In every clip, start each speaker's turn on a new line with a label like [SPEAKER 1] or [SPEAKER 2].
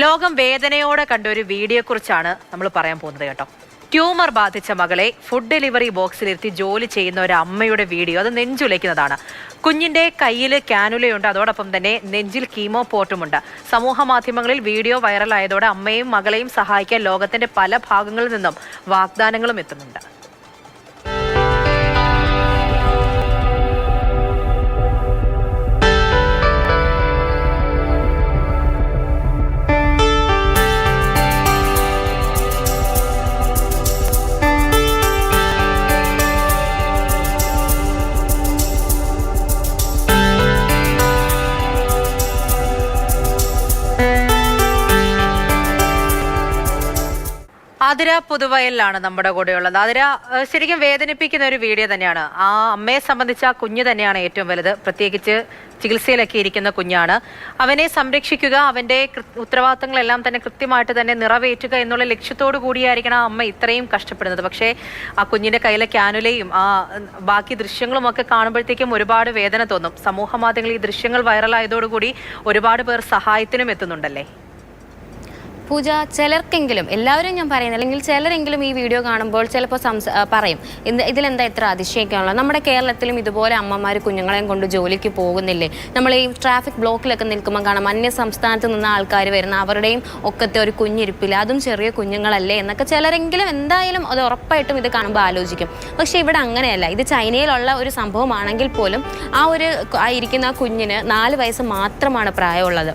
[SPEAKER 1] ലോകം വേദനയോടെ കണ്ട ഒരു വീഡിയോയെക്കുറിച്ചാണ് നമ്മൾ പറയാൻ പോകുന്നത് കേട്ടോ. ട്യൂമർ ബാധിച്ച മകളെ ഫുഡ് ഡെലിവറി ബോക്സിലിരുത്തി ജോലി ചെയ്യുന്ന ഒരു അമ്മയുടെ വീഡിയോ. അത് നെഞ്ചുലയ്ക്കുന്നതാണ്. കുഞ്ഞിന്റെ കയ്യിൽ കാനുലയുണ്ട്, അതോടൊപ്പം തന്നെ നെഞ്ചിൽ കീമോ പോർട്ടുമുണ്ട്. സമൂഹ മാധ്യമങ്ങളിൽ വീഡിയോ വൈറലായതോടെ അമ്മയും മകളെയും സഹായിക്കാൻ ലോകത്തിന്റെ പല ഭാഗങ്ങളിൽ നിന്നും വാഗ്ദാനങ്ങളും എത്തുന്നുണ്ട്. ആതിര പുതുവയലിലാണ് നമ്മുടെ കൂടെയുള്ളത്. ആതിര, ശരിക്കും വേദനിപ്പിക്കുന്ന ഒരു വീഡിയോ തന്നെയാണ്. ആ അമ്മയെ സംബന്ധിച്ച് ആ കുഞ്ഞ് തന്നെയാണ് ഏറ്റവും വലുത്. പ്രത്യേകിച്ച് ചികിത്സയിലൊക്കെ ഇരിക്കുന്ന കുഞ്ഞാണ്. അവനെ സംരക്ഷിക്കുക, അവന്റെ ഉത്തരവാദിത്തങ്ങളെല്ലാം തന്നെ കൃത്യമായിട്ട് തന്നെ നിറവേറ്റുക എന്നുള്ള ലക്ഷ്യത്തോടു കൂടിയായിരിക്കണം ആ അമ്മ ഇത്രയും കഷ്ടപ്പെടുന്നത്. പക്ഷേ ആ കുഞ്ഞിന്റെ കയ്യിലെ കാനുലയും ആ ബാക്കി ദൃശ്യങ്ങളും ഒക്കെ കാണുമ്പോഴത്തേക്കും ഒരുപാട് വേദന തോന്നും. സമൂഹ മാധ്യമങ്ങളിൽ ഈ ദൃശ്യങ്ങൾ വൈറലായതോടുകൂടി ഒരുപാട് പേർ സഹായത്തിനും എത്തുന്നുണ്ടല്ലേ?
[SPEAKER 2] പൂജ, ചിലർക്കെങ്കിലും, എല്ലാവരും ഞാൻ പറയുന്നത്, അല്ലെങ്കിൽ ചിലരെങ്കിലും ഈ വീഡിയോ കാണുമ്പോൾ ചിലപ്പോൾ പറയും, ഇതിലെന്താ ഇത്ര അതിശയിക്കാനുള്ളത്? നമ്മുടെ കേരളത്തിലും ഇതുപോലെ അമ്മമാർ കുഞ്ഞുങ്ങളെയും കൊണ്ട് ജോലിക്ക് പോകുന്നില്ലേ? നമ്മൾ ഈ ട്രാഫിക് ബ്ലോക്കിലൊക്കെ നിൽക്കുമ്പോൾ കാണാം, അന്യ സംസ്ഥാനത്ത് നിന്ന് ആൾക്കാർ വരുന്ന, അവരുടെയും ഒക്കത്തെ ഒരു കുഞ്ഞിരിപ്പില്ല, അതും ചെറിയ കുഞ്ഞുങ്ങളല്ലേ എന്നൊക്കെ ചിലരെങ്കിലും എന്തായാലും അത് ഉറപ്പായിട്ടും ഇത് കാണുമ്പോൾ ആലോചിക്കും. പക്ഷേ ഇവിടെ അങ്ങനെയല്ല. ഇത് ചൈനയിലുള്ള ഒരു സംഭവമാണെങ്കിൽ പോലും ഇരിക്കുന്ന കുഞ്ഞിന് 4 വയസ്സ് മാത്രമാണ് പ്രായമുള്ളത്.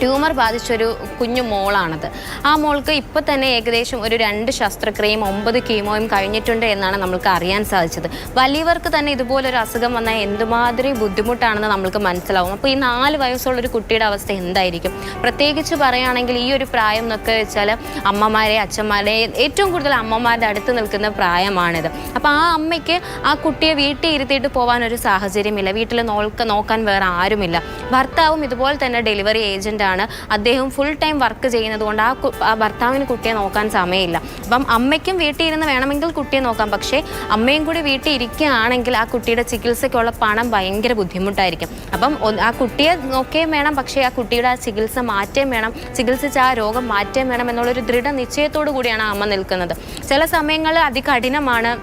[SPEAKER 2] ട്യൂമർ ബാധിച്ചൊരു കുഞ്ഞു മോളാണത്. ആ മോൾക്ക് ഇപ്പോൾ തന്നെ ഏകദേശം ഒരു 2 ശസ്ത്രക്രിയയും 9 കീമോയും കഴിഞ്ഞിട്ടുണ്ട് എന്നാണ് നമ്മൾക്ക് അറിയാൻ സാധിച്ചത്. വലിയവർക്ക് തന്നെ ഇതുപോലൊരു അസുഖം വന്നാൽ എന്തുമാതിരി ബുദ്ധിമുട്ടാണെന്ന് നമ്മൾക്ക് മനസ്സിലാവും. അപ്പോൾ ഈ 4 വയസ്സുള്ളൊരു കുട്ടിയുടെ അവസ്ഥ എന്തായിരിക്കും? പ്രത്യേകിച്ച് പറയുകയാണെങ്കിൽ ഈ ഒരു പ്രായം എന്നൊക്കെ വെച്ചാൽ അമ്മമാരെ, അച്ഛന്മാരെ, ഏറ്റവും കൂടുതൽ അമ്മമാരുടെ അടുത്ത് നിൽക്കുന്ന പ്രായമാണിത്. അപ്പോൾ ആ അമ്മയ്ക്ക് ആ കുട്ടിയെ വീട്ടിൽ ഇരുത്തിയിട്ട് പോകാനൊരു സാഹചര്യമില്ല. വീട്ടിൽ നോക്കാൻ വേറെ ആരുമില്ല. ഭർത്താവും ഇതുപോലെ തന്നെ ഡെലിവറി ഏജന്റ് ആണ്. അദ്ദേഹം ഫുൾ ടൈം വർക്ക് ചെയ്യുന്നത് കൊണ്ട് ആ ഭർത്താവിന് കുട്ടിയെ നോക്കാൻ സമയമില്ല. അപ്പം അമ്മയ്ക്കും വീട്ടിൽ ഇരുന്ന് വേണമെങ്കിൽ കുട്ടിയെ നോക്കാം. പക്ഷേ അമ്മയും കൂടി വീട്ടിൽ ഇരിക്കുകയാണെങ്കിൽ ആ കുട്ടിയുടെ ചികിത്സയ്ക്കുള്ള പണം ഭയങ്കര ബുദ്ധിമുട്ടായിരിക്കും. അപ്പം ആ കുട്ടിയെ നോക്കുകയും വേണം, പക്ഷേ ആ കുട്ടിയുടെ ആ ചികിത്സ മാറ്റേം വേണം, ചികിത്സിച്ച് ആ രോഗം മാറ്റേം വേണം എന്നുള്ളൊരു ദൃഢനിശ്ചയത്തോടു കൂടിയാണ് അമ്മ നിൽക്കുന്നത്. ചില സമയങ്ങളിൽ അതികഠിനമാണ്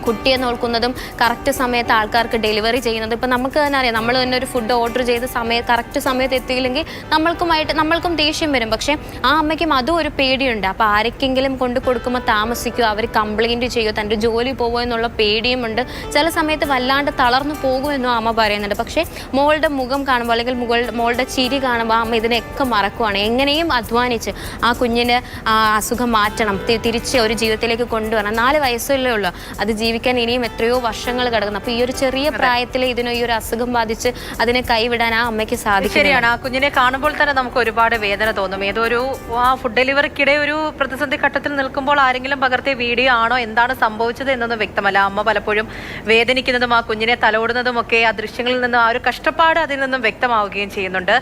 [SPEAKER 2] കുട്ടിയെ നോക്കുന്നതും കറക്റ്റ് സമയത്ത് ആൾക്കാർക്ക് ഡെലിവറി ചെയ്യുന്നത്. ഇപ്പം നമുക്ക് തന്നെ അറിയാം, നമ്മൾ തന്നെ ഒരു ഫുഡ് ഓർഡർ ചെയ്ത് കറക്റ്റ് സമയത്ത് എത്തിയില്ലെങ്കിൽ നമ്മൾക്കും ദേഷ്യം വരും. പക്ഷേ ആ അമ്മയ്ക്കും അതും ഒരു പേടിയുണ്ട്. അപ്പോൾ ആരൊക്കെങ്കിലും കൊണ്ട് കൊടുക്കുമ്പോൾ താമസിക്കുമോ, അവർ കംപ്ലയിൻറ്റ് ചെയ്യുമോ, തൻ്റെ ജോലി പോകുമോ എന്നുള്ള പേടിയുമുണ്ട്. ചില സമയത്ത് വല്ലാണ്ട് തളർന്നു പോകുമെന്നും അമ്മ പറയുന്നുണ്ട്. പക്ഷേ മോളുടെ മുഖം കാണുമ്പോൾ, അല്ലെങ്കിൽ മോളുടെ ചിരി കാണുമ്പോൾ അമ്മ ഇതിനെയൊക്കെ മറക്കുവാണ്. എങ്ങനെയും അധ്വാനിച്ച് ആ കുഞ്ഞിന് അസുഖം മാറ്റണം, തിരിച്ച് ഒരു ജീവിതത്തിലേക്ക് കൊണ്ടുവരണം. 4 വയസ്സല്ലേ ഉള്ളൂ, അത് ജീവിക്കാൻ ഇനിയും എത്രയോ വർഷങ്ങൾ കിടക്കുന്നു. അപ്പൊ ഈ ഒരു ചെറിയ പ്രായത്തിൽ ഈ ഒരു അസുഖം ബാധിച്ച് അതിനെ കൈവിടാൻ ആ അമ്മയ്ക്ക് സാധിക്കും.
[SPEAKER 1] ശരിയാണ്. ആ കുഞ്ഞിനെ കാണുമ്പോൾ തന്നെ നമുക്ക് ഒരുപാട് വേദന തോന്നും. ഏതൊരു ഫുഡ് ഡെലിവറിക്കിടെ ഒരു പ്രതിസന്ധി ഘട്ടത്തിൽ നിൽക്കുമ്പോൾ ആരെങ്കിലും പകർത്തിയ വീഡിയോ ആണോ, എന്താണ് സംഭവിച്ചത് എന്നൊന്നും വ്യക്തമല്ല. അമ്മ പലപ്പോഴും വേദനിക്കുന്നതും ആ കുഞ്ഞിനെ തലോടുന്നതും ഒക്കെ ആ ദൃശ്യങ്ങളിൽ നിന്നും ആ ഒരു കഷ്ടപ്പാട് അതിൽ നിന്നും വ്യക്തമാവുകയും ചെയ്യുന്നുണ്ട്.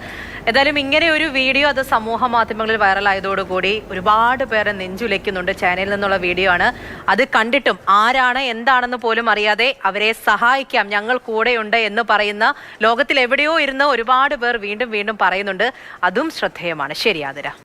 [SPEAKER 1] ഏതായാലും ഇങ്ങനെ ഒരു വീഡിയോ അത് സമൂഹ മാധ്യമങ്ങളിൽ വൈറലായതോടുകൂടി ഒരുപാട് പേരെ നെഞ്ചുലയ്ക്കുന്നുണ്ട്. ചൈനയിൽ നിന്നുള്ള വീഡിയോ ആണ്. അത് കണ്ടിട്ടും ആരാണ് എന്താണെന്ന് പോലും അറിയാതെ അവരെ സഹായിക്കാം, ഞങ്ങൾ കൂടെയുണ്ട് എന്ന് പറയുന്ന ലോകത്തിൽ എവിടെയോ ഇരുന്ന് ഒരുപാട് പേർ വീണ്ടും വീണ്ടും പറയുന്നുണ്ട്. അതും ശ്രദ്ധേയമാണ്. ശരി ആതിര.